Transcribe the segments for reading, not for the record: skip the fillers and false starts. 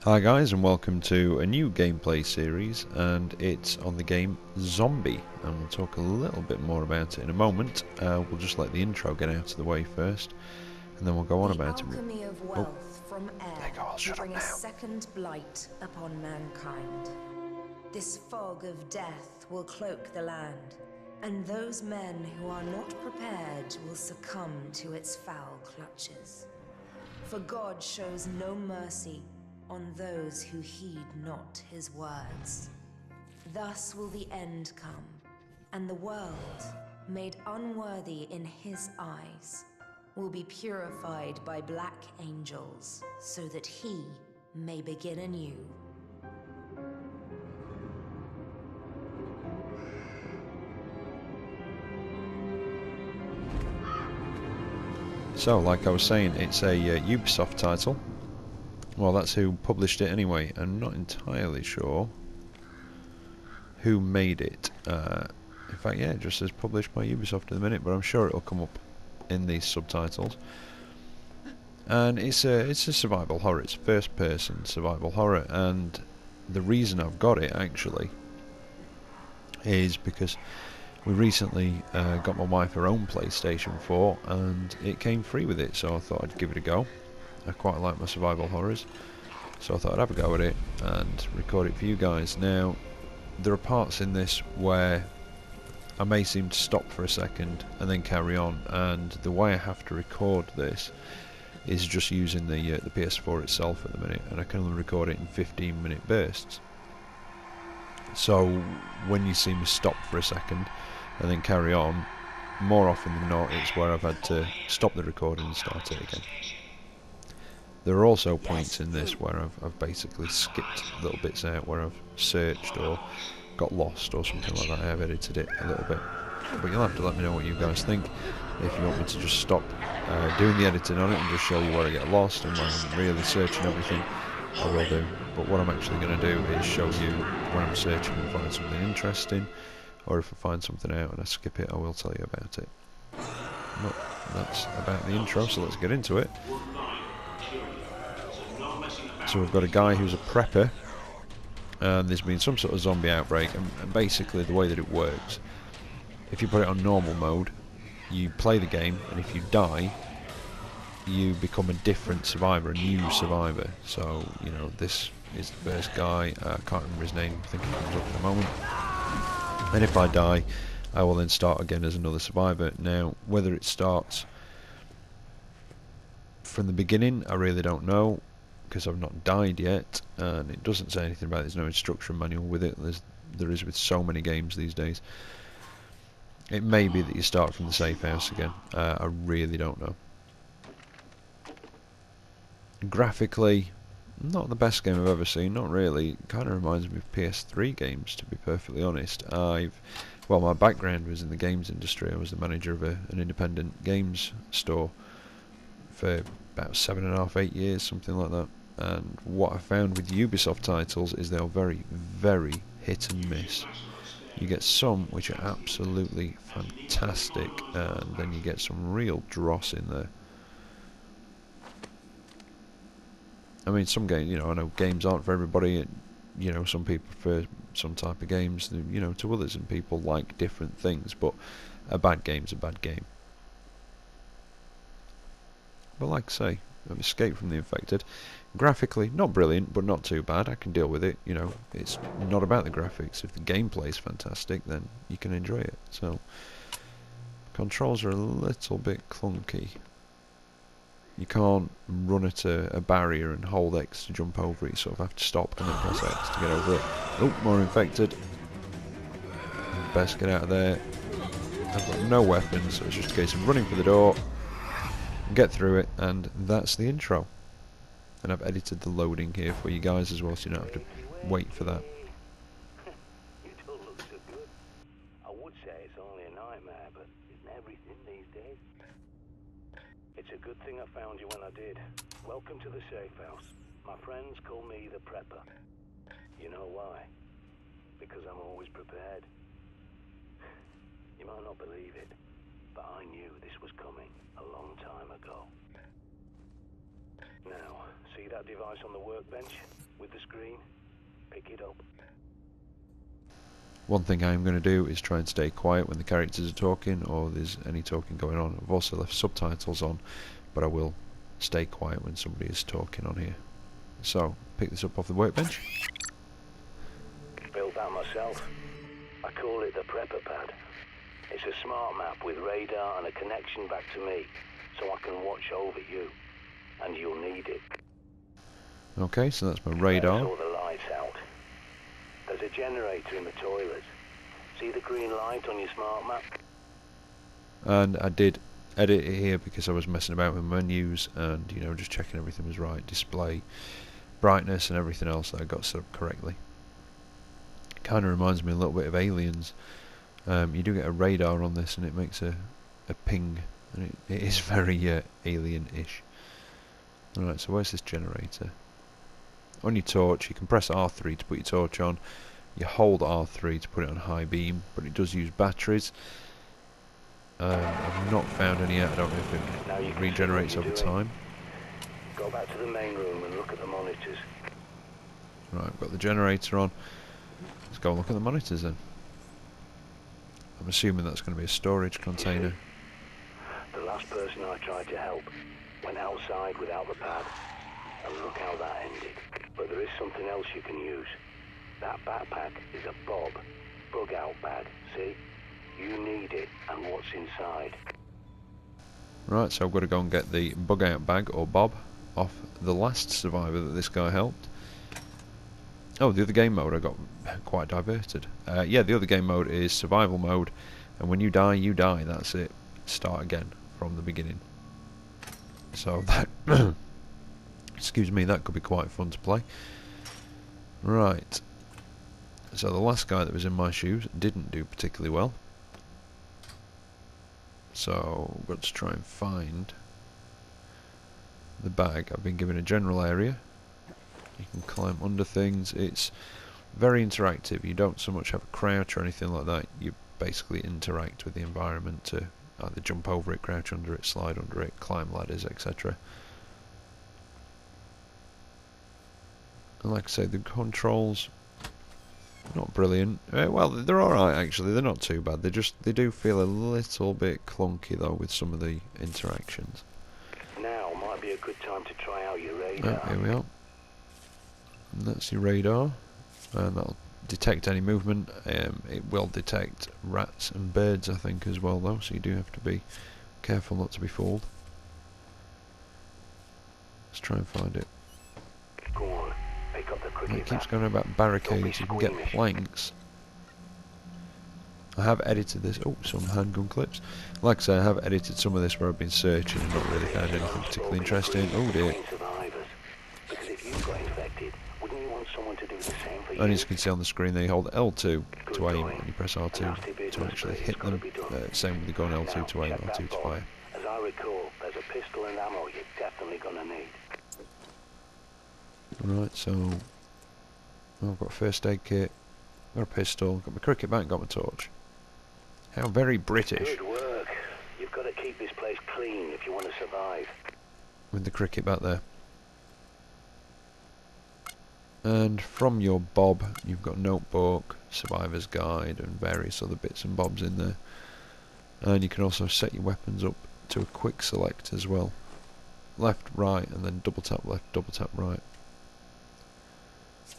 Hi guys, and welcome to a new gameplay series, and it's on the game Zombie, and we'll talk a little bit more about it in a moment. We'll just let the intro get out of the way first, and then we'll go on about it. Alchemy of wealth from air will bring a second blight upon mankind. This fog of death will cloak the land, and those men who are not prepared will succumb to its foul clutches. For God shows no mercy on those who heed not his words. Thus will the end come, and the world, made unworthy in his eyes, will be purified by black angels, so that he may begin anew. So, like I was saying, it's a Ubisoft title. Well, that's who published it anyway. I'm not entirely sure who made it. In fact, yeah, it just says published by Ubisoft at the minute, but I'm sure it'll come up in these subtitles. And it's a survival horror. It's first-person survival horror, and the reason I've got it actually is because we recently got my wife her own PlayStation 4, and it came free with it, so I thought I'd give it a go. I quite like my survival horrors, so I thought I'd have a go at it and record it for you guys. Now, there are parts in this where I may seem to stop for a second and then carry on, and the way I have to record this is just using the PS4 itself at the minute, and I can only record it in 15-minute bursts. So when you see me stop for a second and then carry on, more often than not it's where I've had to stop the recording and start it again. There are also points in this where I've basically skipped little bits out, where I've searched or got lost or something like that. I have edited it a little bit, but you'll have to let me know what you guys think. If you want me to just stop doing the editing on it and just show you where I get lost and when I'm really searching everything, I will do. But what I'm actually going to do is show you when I'm searching and find something interesting, or if I find something out and I skip it, I will tell you about it. But that's about the intro, so let's get into it. So we've got a guy who's a prepper, and there's been some sort of zombie outbreak, and basically the way that it works, if you put it on normal mode, you play the game, and if you die, you become a different survivor, a new survivor. So, you know, this is the first guy, I can't remember his name, I think it comes up in a moment. And if I die, I will then start again as another survivor. Now, whether it starts from the beginning, I really don't know, because I've not died yet, and it doesn't say anything about it. There's no instruction manual with it. There is with so many games these days. It may be that you start from the safe house again. I really don't know. Graphically, not the best game I've ever seen, not really. It kind of reminds me of PS3 games, to be perfectly honest. Well, my background was in the games industry. I was the manager of an independent games store for about 7.5, 8 years, something like that. And what I found with Ubisoft titles is they're very, very hit and miss. You get some which are absolutely fantastic, and then you get some real dross in there. I mean, some games, you know, I know games aren't for everybody. You know, some people prefer some type of games, you know, to others, and people like different things. But a bad game's a bad game. But like I say, I've escaped from the infected. Graphically, not brilliant, but not too bad. I can deal with it. You know, it's not about the graphics. If the gameplay is fantastic, then you can enjoy it. So, controls are a little bit clunky. You can't run at a barrier and hold X to jump over it. You sort of have to stop and then press X to get over it. Oh, more infected. Best get out of there. I've got no weapons, so it's just a case of running for the door, get through it, and that's the intro. And I've edited the loading here for you guys as well, so you don't have to wait for that. You don't look so good. I would say it's only a nightmare, but isn't everything these days? It's a good thing I found you when I did. Welcome to the safe house. My friends call me the prepper. You know why? Because I'm always prepared. You might not believe it, but I knew this was coming a long time ago. Now, see that device on the workbench? with the screen. Pick it up. One thing I am going to do is try and stay quiet when the characters are talking or there's any talking going on. I've also left subtitles on, but I will stay quiet when somebody is talking on here. So, pick this up off the workbench. Built that myself. I call it the prepper pad. It's a smart map with radar and a connection back to me, so I can watch over you. And you'll need it. Okay, so that's my radar. Saw the lights out. There's a generator in the toilet. See the green light on your smart map? And I did edit it here because I was messing about with menus and, you know, just checking everything was right. Display, brightness and everything else that I got set up correctly. Kind of reminds me a little bit of Aliens. You do get a radar on this and it makes a ping. And it is very alien-ish. Alright, so where's this generator? On your torch, you can press R3 to put your torch on. You hold R3 to put it on high beam, but it does use batteries. I've not found any yet. I don't know if it regenerates over time. Go back to the main room and look at the monitors. Right, I've got the generator on. Let's go and look at the monitors then. I'm assuming that's going to be a storage container. The last person I tried to help went outside without the pad, and look how that ended. But there is something else you can use. That backpack is a bug out bag, see? You need it and what's inside. Right, so I've got to go and get the bug out bag, or Bob, off the last survivor that this guy helped. Oh, the other game mode, I got quite diverted. Yeah, the other game mode is survival mode, and when you die, that's it. Start again from the beginning. So that, excuse me, that could be quite fun to play. Right, so the last guy that was in my shoes didn't do particularly well. So I've got to try and find the bag. I've been given a general area. You can climb under things. It's very interactive. You don't so much have a crouch or anything like that. You basically interact with the environment to either jump over it, crouch under it, slide under it, climb ladders, etc. And like I say, the controls, not brilliant. Well, they're alright actually. They're not too bad. They do feel a little bit clunky though with some of the interactions. Now might be a good time to try out your radar. Oh, here we are. And that's your radar, and that'll detect any movement. It will detect rats and birds, I think, as well, though. So you do have to be careful not to be fooled. Let's try and find it. Go on, pick up the cricket It keeps bat. going about barricades. You can get planks. I have edited this. Oh, some handgun clips. Like I say, I have edited some of this where I've been searching and not really found anything particularly interesting. Oh dear. Because if you got infected, wouldn't you want someone to do the same for you? And as you can see on the screen, they hold L2 to aim, and you press R2 to actually hit them. Same with the gun, L2 to aim, R2 to fire. As I recall, there's a pistol and ammo you're definitely gonna need. Right, so I've got a first aid kit, got a pistol, got my cricket bat, got my torch. How very British. Good work. You've got to keep this place clean if you want to survive. With the cricket bat there. And from your Bob, you've got notebook, survivor's guide, and various other bits and bobs in there. And you can also set your weapons up to a quick select as well. Left, right, and then double tap left, double tap right.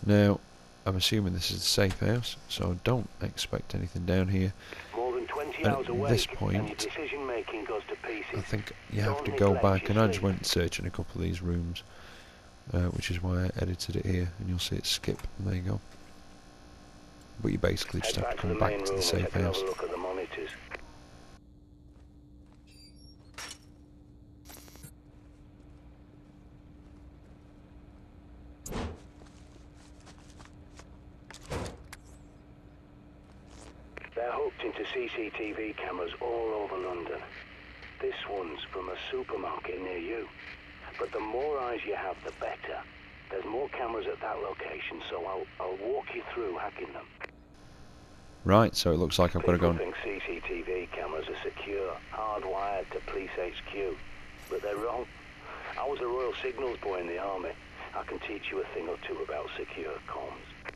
Now, I'm assuming this is a safe house, so I don't expect anything down here. More than 20 And hours at awake, this and point, your decision making goes to pieces. I think you have to Don't go neglect back, your and I just sleep. went searching a couple of these rooms, which is why I edited it here, and you'll see it skip, and there you go. But you basically just Head have to back come back main to the room safe and take house. another look at the monitors. They're hooked into CCTV cameras all over London. This one's from a supermarket near you. But the more eyes you have, the better. There's more cameras at that location, so I'll walk you through hacking them. Right, so it looks like I've got to go People and... think CCTV cameras are secure, hardwired to police HQ, but they're wrong. I was a Royal Signals boy in the army. I can teach you a thing or two about secure comms.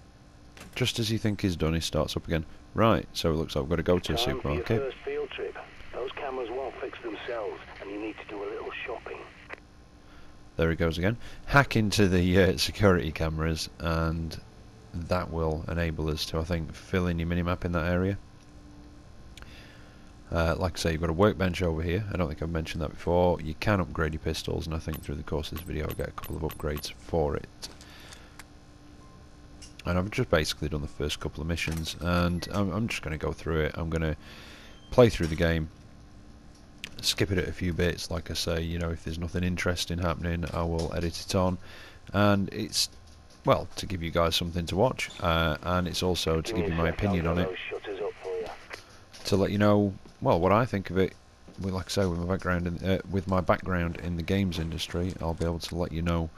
Just as you think he's done, he starts up again. Right, so it looks like we've got to go to a Time for your supermarket. first field trip. Those cameras won't fix themselves, and you need to do a little shopping. There he goes again. Hack into the security cameras, and that will enable us to, I think, fill in your minimap in that area. Like I say, you've got a workbench over here. I don't think I've mentioned that before. You can upgrade your pistols, and I think through the course of this video I'll get a couple of upgrades for it. And I've just basically done the first couple of missions, and I'm just going to go through it. I'm going to play through the game, skip it at a few bits. Like I say, you know, if there's nothing interesting happening, I will edit it on, and it's, well, to give you guys something to watch, and it's also to give you my opinion on it, to let you know, well, what I think of it. Like I say, with my background in the games industry, I'll be able to let you know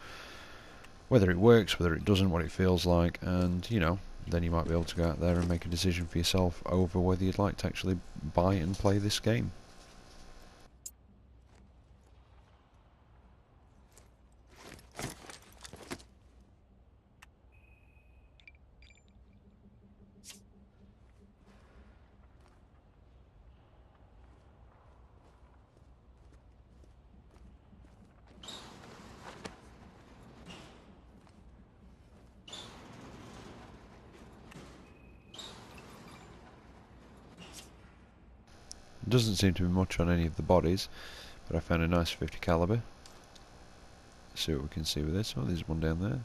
whether it works, whether it doesn't, what it feels like, and, you know, then you might be able to go out there and make a decision for yourself over whether you'd like to actually buy and play this game. Doesn't seem to be much on any of the bodies, but I found a nice 50 caliber. Let's see what we can see with this. Oh, there's one down there.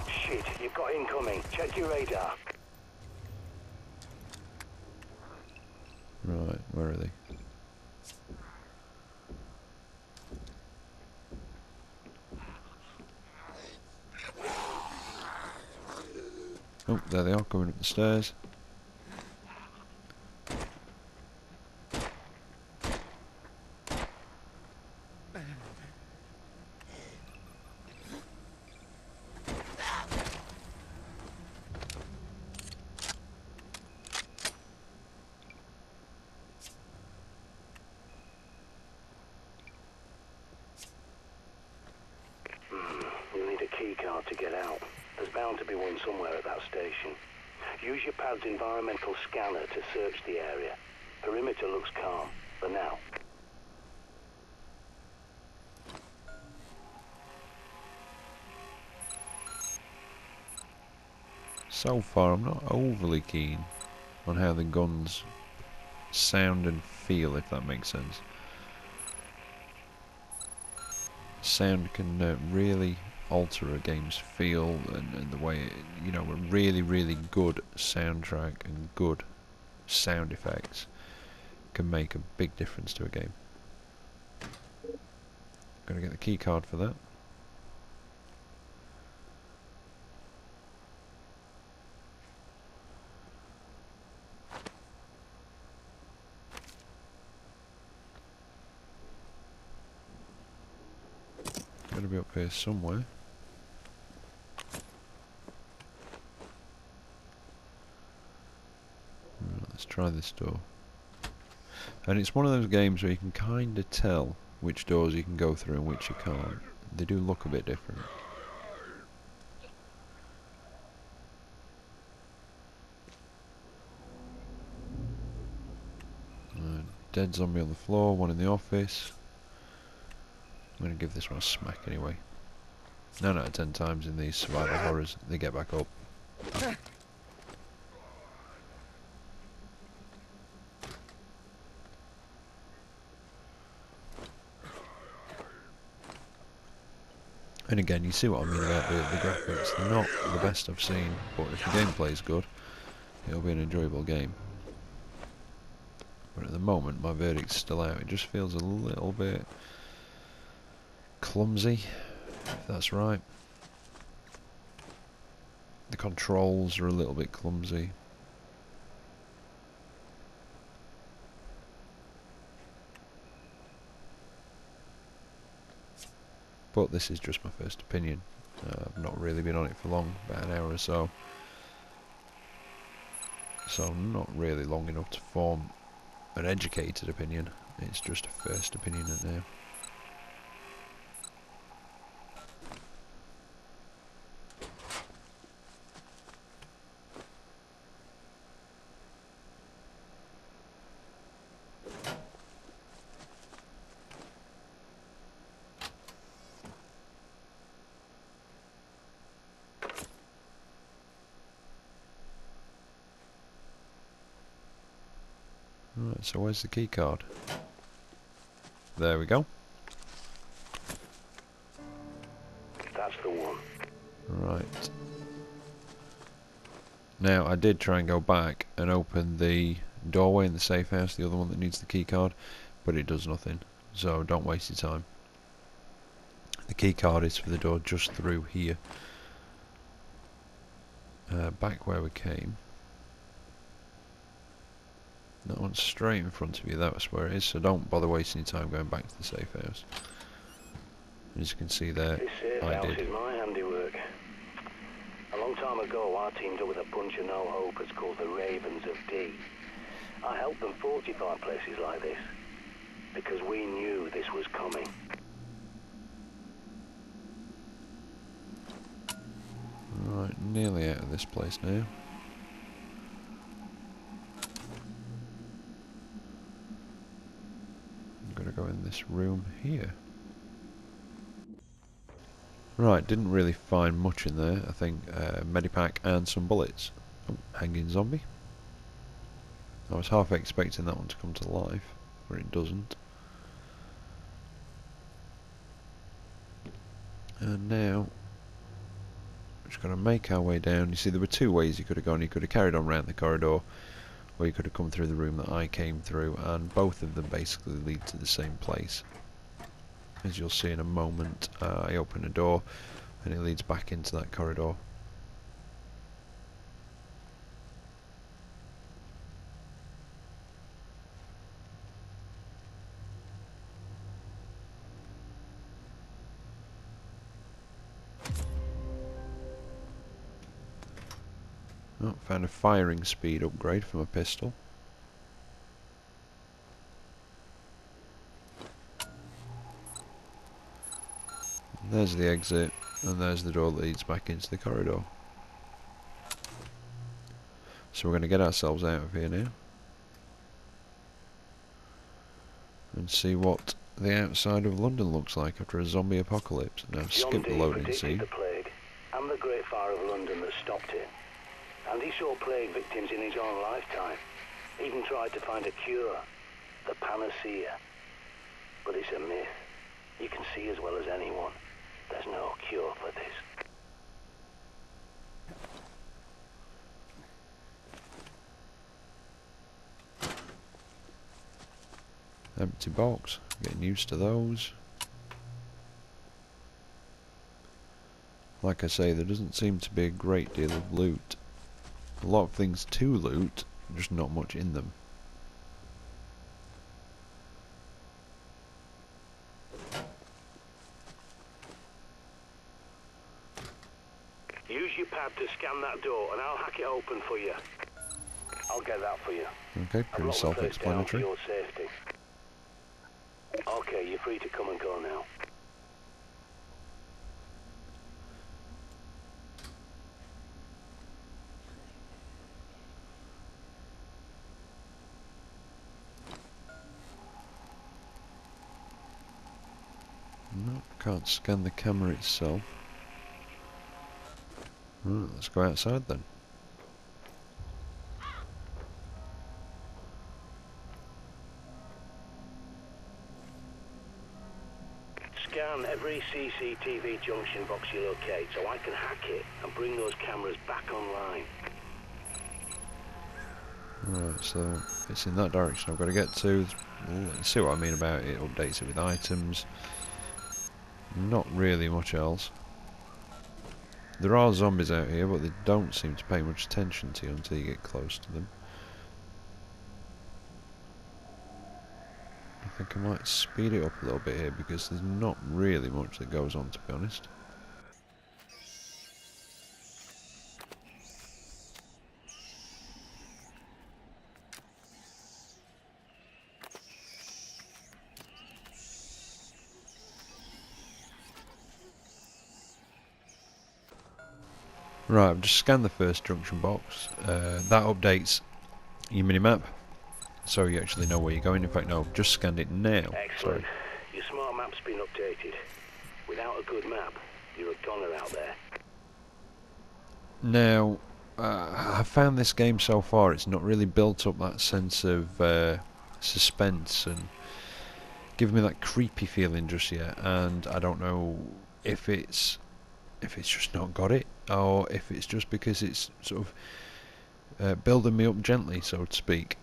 Shit, you've got incoming. Check your radar. Right, where are they? Oh, there they are, coming up the stairs. You'll need a key card to get out. There's bound to be one somewhere at that station. Use your pad's environmental scanner to search the area. Perimeter looks calm, for now. So far, I'm not overly keen on how the guns sound and feel, if that makes sense. Sound can really alter a game's feel, and the way it, you know, a really, really good soundtrack and good sound effects can make a big difference to a game. Gotta get the key card for that. Gotta be up here somewhere. Right, let's try this door. And it's one of those games where you can kind of tell which doors you can go through and which you can't. They do look a bit different. Dead zombie on the floor, one in the office. I'm going to give this one a smack anyway. 9 out of 10 times in these survival horrors, they get back up. And again, you see what I mean about the graphics. They're not the best I've seen, but if the gameplay is good, it'll be an enjoyable game. But at the moment, my verdict's still out. It just feels a little bit clumsy, if that's right. The controls are a little bit clumsy. But this is just my first opinion. I've not really been on it for long, about an hour or so. So not really long enough to form an educated opinion. It's just a first opinion at now. So where's the key card? There we go. That's the one. Right. Now, I did try and go back and open the doorway in the safe house, the other one that needs the key card, but it does nothing. So don't waste your time. The key card is for the door just through here. Back where we came. That one's straight in front of you, that's where it is, so don't bother wasting your time going back to the safe house. As you can see there, This safe I house did. is my handiwork. A long time ago, I teamed up with a bunch of no-hopers called the Ravens of D. I helped them fortify places like this, because we knew this was coming. Right, nearly out of this place now. I'm gonna go in this room here. Right, didn't really find much in there. I think medipack and some bullets. Oh, hanging zombie. I was half expecting that one to come to life, but it doesn't. And now we're just going to make our way down. You see, there were two ways you could have gone. You could have carried on round the corridor, or you could have come through the room that I came through, and both of them basically lead to the same place. As you'll see in a moment, I open a door and it leads back into that corridor. Oh, found a firing speed upgrade from a pistol. There's the exit, and there's the door that leads back into the corridor. So we're going to get ourselves out of here now and see what the outside of London looks like after a zombie apocalypse. Now skip the loading scene. The plague and the Great Fire of London that stopped it. And he saw plague victims in his own lifetime. Even tried to find a cure, the panacea. But it's a myth. You can see as well as anyone. There's no cure for this. Empty box, getting used to those. Like I say, there doesn't seem to be a great deal of loot. A lot of things to loot, just not much in them. Use your pad to scan that door and I'll hack it open for you. I'll get that for you. Okay, pretty self-explanatory. For your safety. Okay, you're free to come and go now. No, can't scan the camera itself. Right, let's go outside then. Scan every CCTV junction box you locate so I can hack it and bring those cameras back online. Right, so it's in that direction I've got to get to. You see what I mean about it, updates it with items. Not really much else. There are zombies out here, but they don't seem to pay much attention to you until you get close to them. I think I might speed it up a little bit here because there's not really much that goes on, to be honest. Right, I've just scanned the first junction box. That updates your minimap, so you actually know where you're going. In fact, no, I've just scanned it now. Excellent. Sorry. Your smart map's been updated. Without a good map, you're a goner out there. Now, I've found this game so far, it's not really built up that sense of suspense and giving me that creepy feeling just yet, and I don't know if it's just not got it, or if it's just because it's sort of building me up gently, so to speak.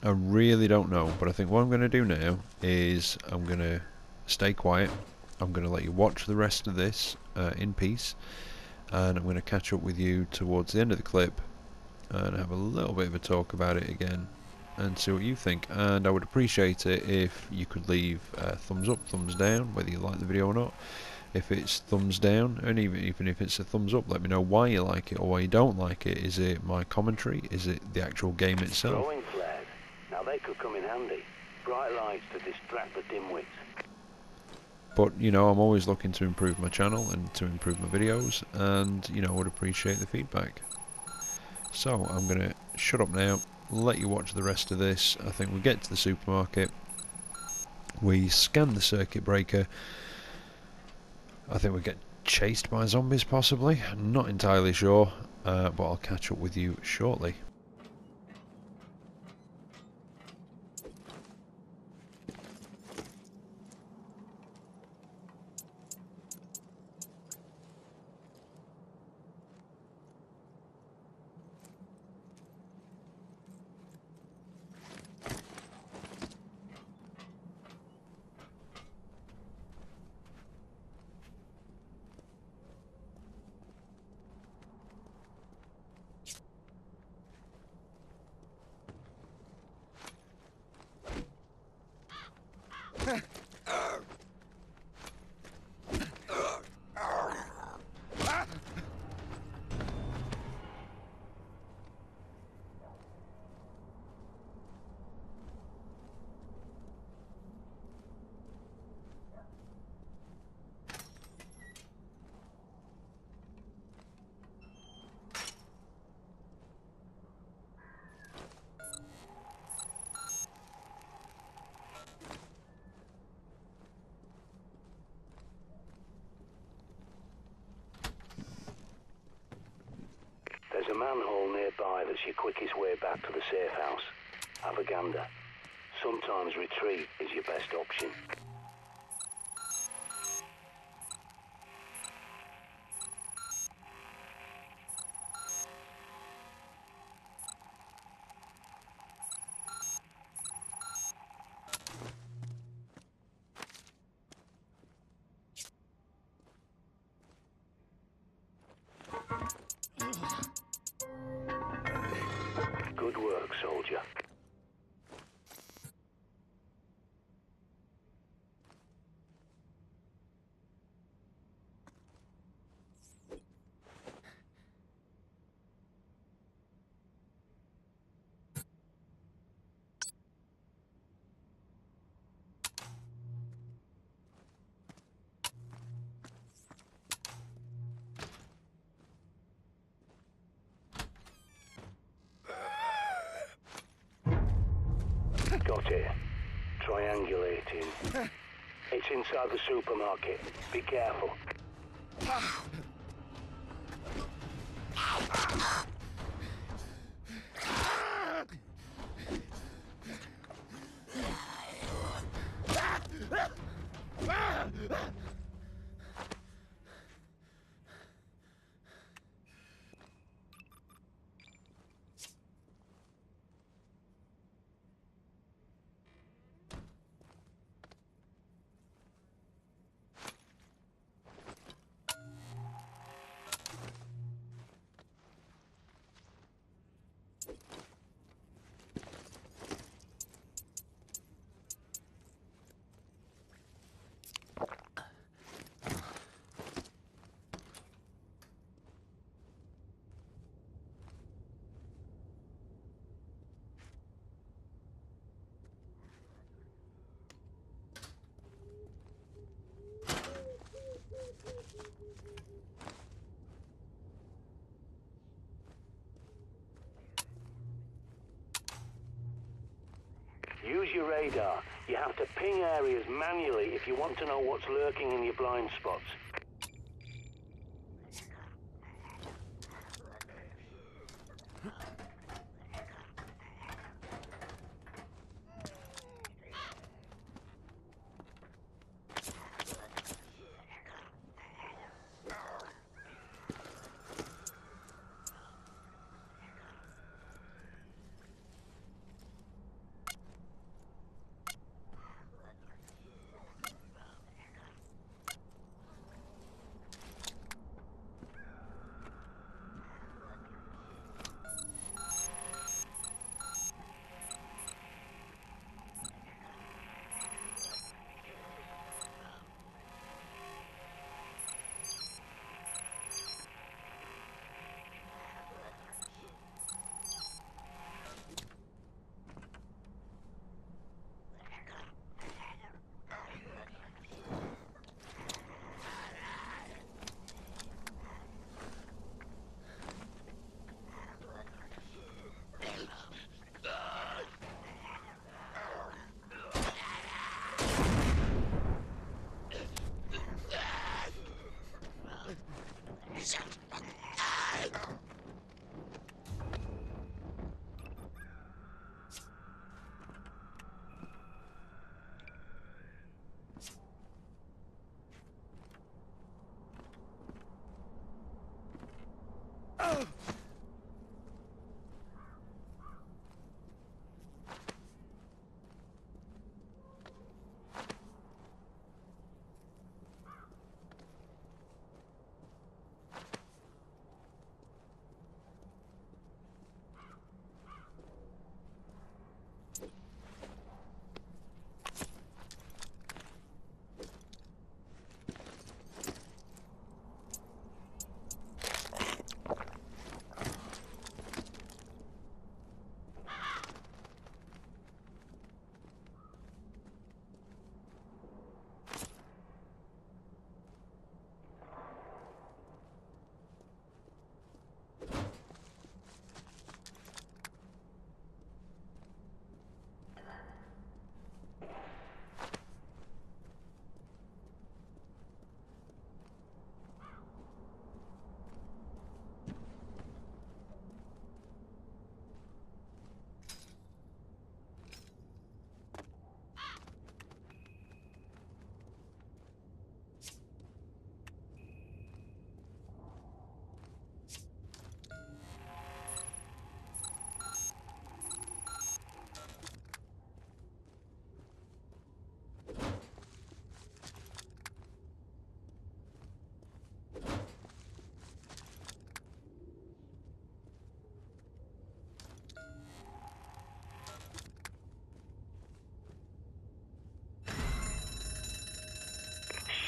I really don't know, but I think what I'm going to do now is I'm going to stay quiet. I'm going to let you watch the rest of this in peace, and I'm going to catch up with you towards the end of the clip and have a little bit of a talk about it again and see what you think. And I would appreciate it if you could leave a thumbs up, thumbs down, whether you like the video or not. If it's thumbs down, and even if it's a thumbs up, let me know why you like it or why you don't like it. Is it my commentary? Is it the actual game itself? Throwing flares. Now they could come in handy. Bright lights to distract the dimwits. But, you know, I'm always looking to improve my channel and to improve my videos, and, you know, I would appreciate the feedback. So, I'm going to shut up now, let you watch the rest of this. I think we get to the supermarket, we scan the circuit breaker. I think we get chased by zombies, possibly. I'm not entirely sure, but I'll catch up with you shortly. There's a manhole nearby that's your quickest way back to the safe house. Have a gander. Sometimes retreat is your best option. Good work, soldier. Got it. Triangulating. It's inside the supermarket. Be careful. Use your radar. You have to ping areas manually if you want to know what's lurking in your blind spots.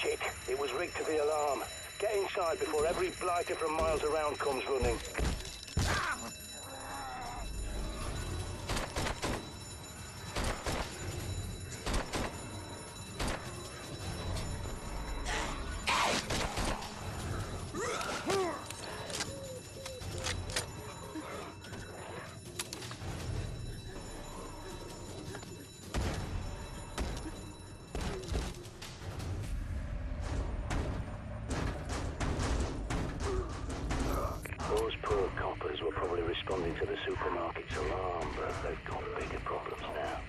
Shit, it was rigged to the alarm. Get inside before every blighter from miles around comes running. Those poor coppers were probably responding to the supermarket's alarm, but they've got bigger problems now.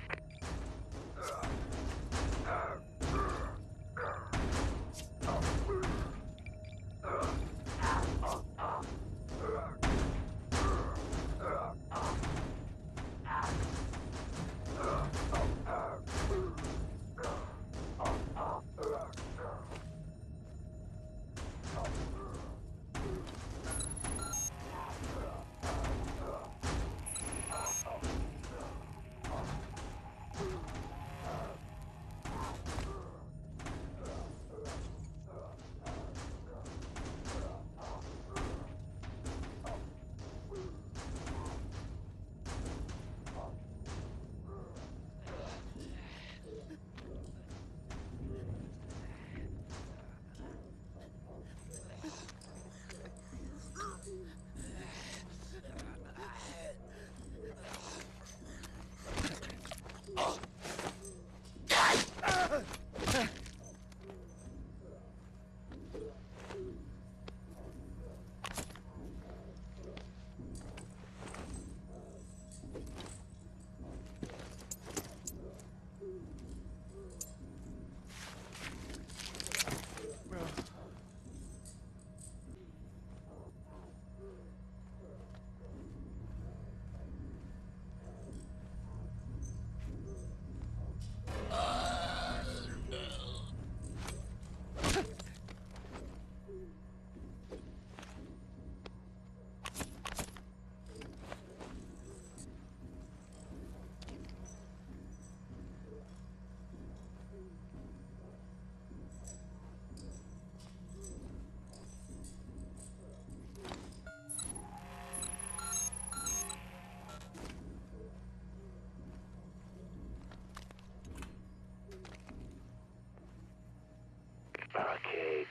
Barricades.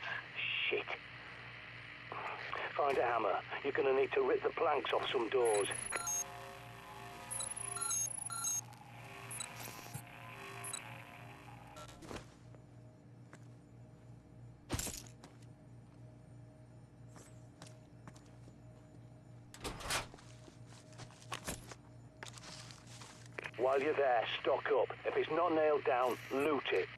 Shit. Find a hammer. You're gonna need to rip the planks off some doors. While you're there, stock up. If it's not nailed down, loot it.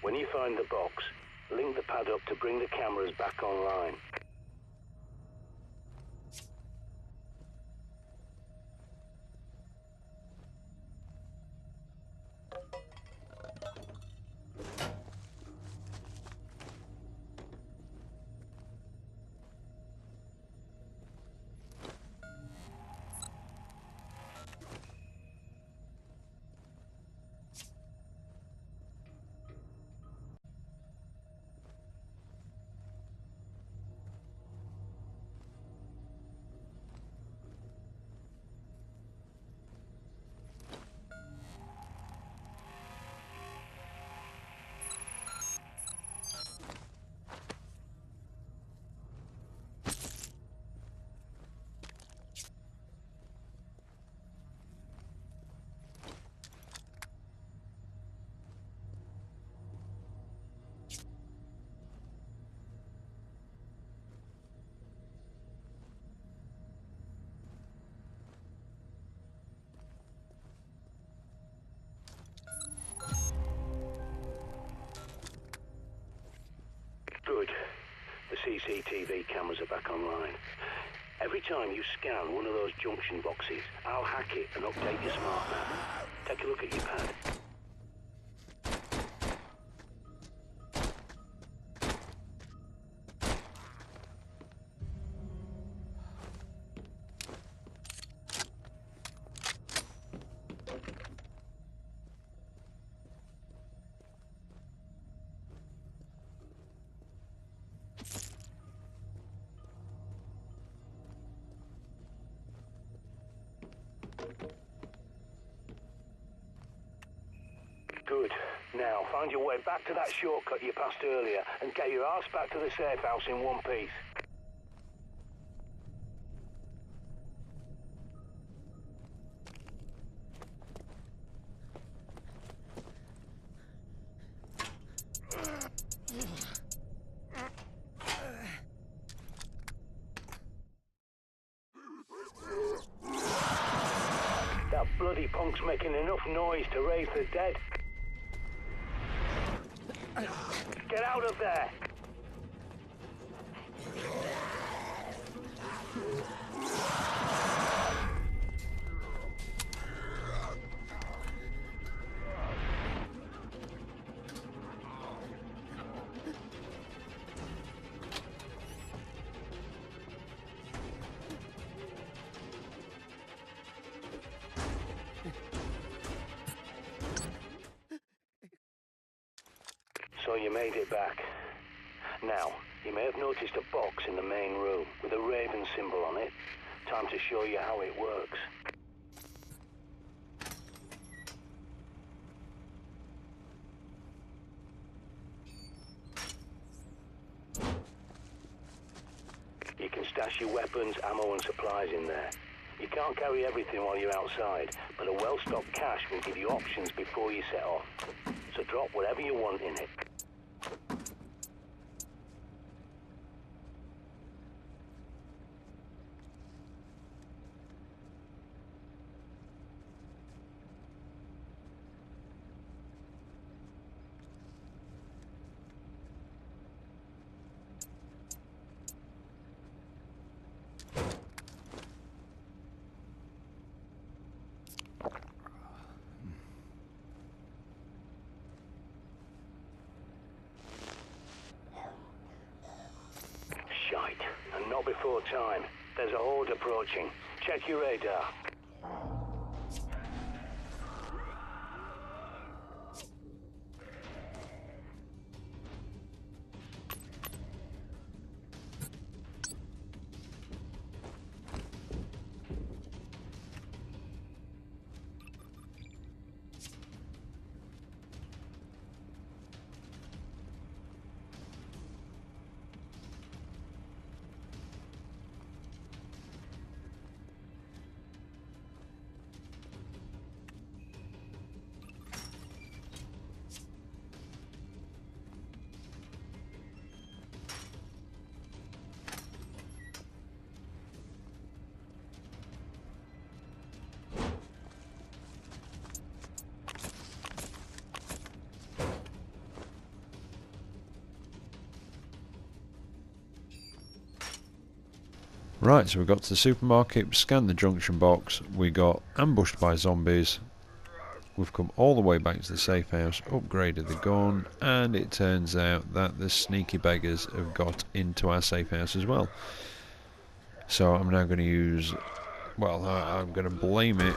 When you find the box, link the pad up to bring the cameras back online. CCTV cameras are back online. Every time you scan one of those junction boxes, I'll hack it and update your smart map. Take a look at your pad. Good. Now, find your way back to that shortcut you passed earlier and get your ass back to the safe house in one piece. That bloody punk's making enough noise to raise the dead. Get out of there! So you made it back. Now, you may have noticed a box in the main room with a raven symbol on it. Time to show you how it works. You can stash your weapons, ammo and supplies in there. You can't carry everything while you're outside, but a well-stocked cache will give you options before you set off. So drop whatever you want in it. Shite, and not before time. There's a horde approaching. Check your radar. Right, so we got to the supermarket, scanned the junction box, we got ambushed by zombies, we've come all the way back to the safe house, upgraded the gun, and it turns out that the sneaky beggars have got into our safe house as well. So I'm now going to use, well, I'm going to blame it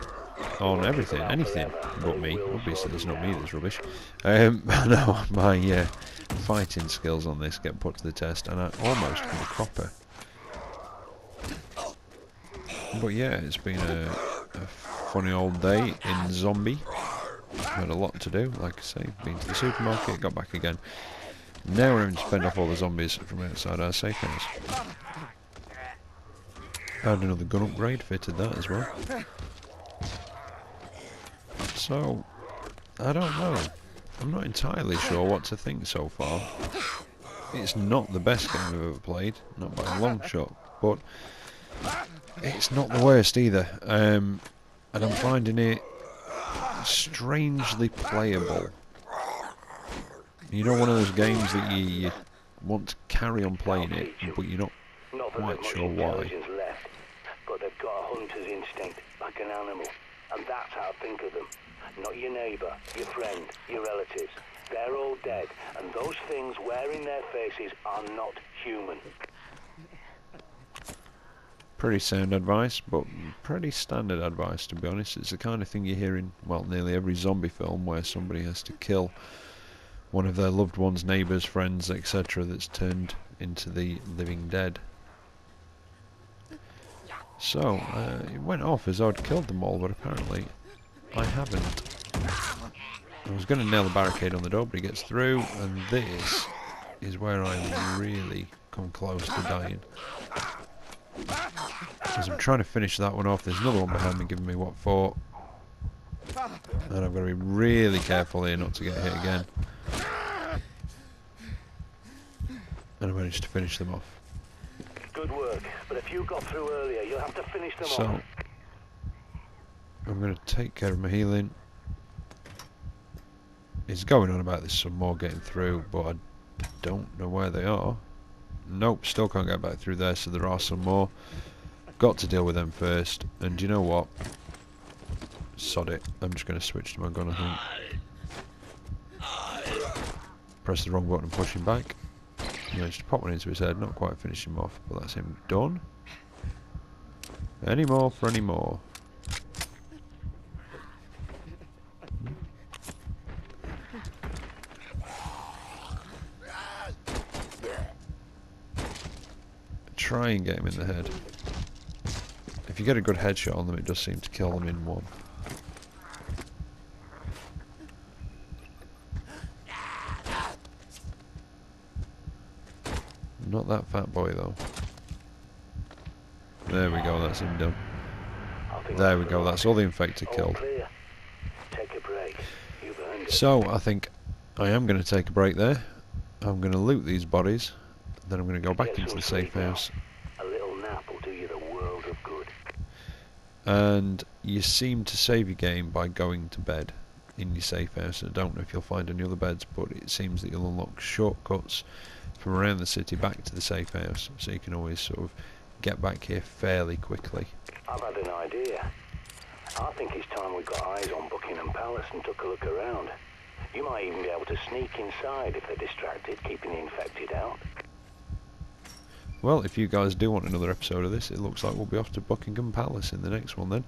on everything, anything but me. Obviously it's not me that's rubbish. No, my fighting skills on this get put to the test, and I almost got a cropper. But yeah, it's been a funny old day in Zombi. Had a lot to do, like I say. Been to the supermarket, got back again. Now we're having to fend off all the zombies from outside our safe house. Had another gun upgrade, fitted that as well. So, I don't know. I'm not entirely sure what to think so far. It's not the best game I've ever played, not by a long shot, but it's not the worst either, and I'm finding it strangely playable. You know, one of those games that you want to carry on playing I'll it, teach 'em. but you're not Not that quite they've sure much why. intelligence left, but they've got a hunter's instinct, like an animal. And that's how I think of them. Not your neighbour, your friend, your relatives. They're all dead, and those things wearing their faces are not human. Pretty sound advice, but pretty standard advice, to be honest. It's the kind of thing you hear in, well, nearly every zombie film where somebody has to kill one of their loved ones, neighbours, friends, etc. that's turned into the living dead. So, it went off as I'd killed them all, but apparently I haven't. I was going to nail the barricade on the door, but he gets through, and this is where I really come close to dying. As I'm trying to finish that one off, there's another one behind me giving me what for. And I've got to be really careful here not to get hit again. And I managed to finish them off. Good work, but if you got through earlier, you'll have to finish them So, off. I'm going to take care of my healing. He's going on about there's some more getting through, but I don't know where they are. Nope, still can't get back through there, so there are some more. Got to deal with them first, and do you know what? Sod it. I'm just going to switch to my gun, I think. Press the wrong button and push him back. Managed to pop one into his head, not quite finish him off, but that's him done. Any more for any more. Try and get him in the head. If you get a good headshot on them, it does seem to kill them in one. Not that fat boy though. There we go, that's him done. There we go, that's all the infected killed. Take a break. You've earned it. So, I think I am going to take a break there. I'm going to loot these bodies, then I'm going to go back Get into some the safe sleep now. house. A little nap will do you the world of good. And you seem to save your game by going to bed in your safe house. I don't know if you'll find any other beds, but it seems that you'll unlock shortcuts from around the city back to the safe house, so you can always sort of get back here fairly quickly. I've had an idea. I think it's time we got eyes on Buckingham Palace and took a look around. You might even be able to sneak inside if they're distracted, keeping the infected out. Well, if you guys do want another episode of this, it looks like we'll be off to Buckingham Palace in the next one then.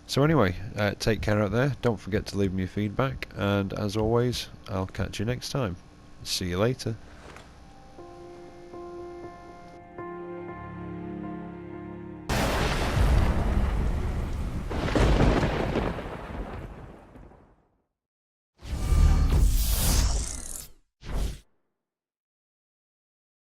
So anyway, take care out there, don't forget to leave me your feedback, and as always, I'll catch you next time. See you later.